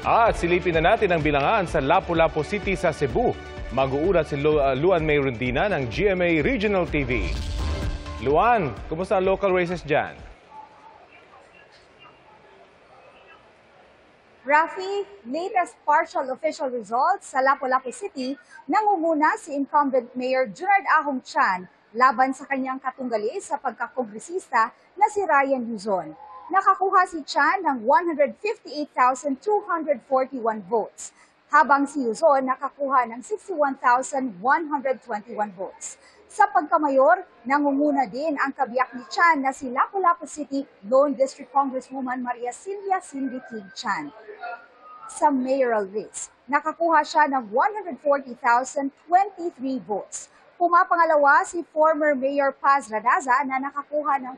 At silipin na natin ang bilangan sa Lapu-Lapu City sa Cebu. Mag-uulat si Luan May Rondina ng GMA Regional TV. Luan, kumusta ang local races dyan? Rafi, latest partial official results sa Lapu-Lapu City, nangunguna si incumbent Mayor Junard Ahong Chan laban sa kanyang katunggali sa pagkakongresista na si Ryan Luzon. Nakakuha si Chan ng 158,241 votes, habang si Luzon nakakuha ng 61,121 votes. Sa pagkamayor, nangunguna din ang kabiyak ni Chan na si Lapu-Lapu City Lone District Congresswoman Maria Silvia Cindy Tig Chan. Sa mayoral race, nakakuha siya ng 140,023 votes. Pumapangalawa si former Mayor Paz Radaza na nakakuha ng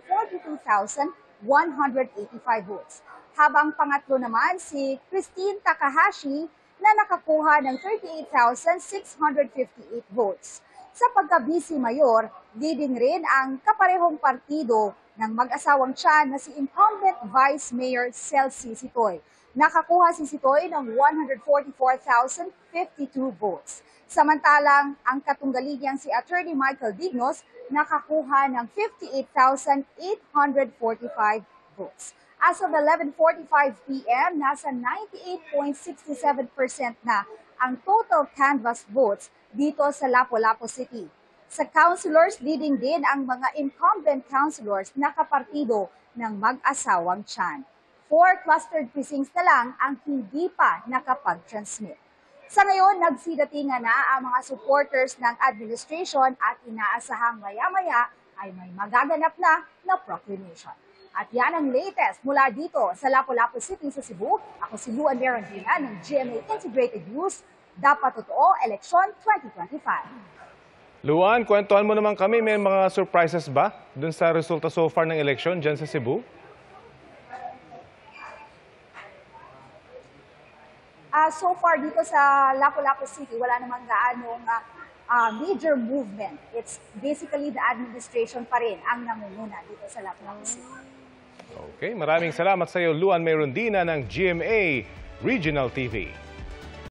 42,185 votes. Habang pangatlo naman si Christine Takahashi na nakakuha ng 38,658 votes. Sa pagka-vice mayor, leading rin ang kaparehong partido ng mag-asawang Chan na si incumbent Vice Mayor Celsi Sitoy. Nakakuha si Sitoy ng 144,052 votes. Samantalang ang katunggali niyang si Attorney Michael Dignos nakakuha ng 58,845 votes. As of 11:45 p.m., nasa 98.67% na ang total canvass votes dito sa Lapu-Lapu City. Sa councilors, leading din ang mga incumbent councilors na kapartido ng mag-asawang Chan. 4 clustered precincts na lang ang hindi pa nakapag-transmit. Sa ngayon, nagsidatingan na ang mga supporters ng administration at inaasahang maya-maya ay may magaganap na proclamation. At yan ang latest mula dito sa Lapu-Lapu City sa Cebu. Ako si Luan May Rondina ng GMA Integrated News. Dapat totoo, eleksyon 2025. Luan, kwentuhan mo naman kami. May mga surprises ba dun sa resulta so far ng eleksyon dyan sa Cebu? So far dito sa Lapu-Lapu City, wala namang gaanong major movement. It's basically the administration pa rin ang nangunguna dito sa Lapu-Lapu City. Okay, maraming salamat sa iyo, Luan May Rondina ng GMA Regional TV.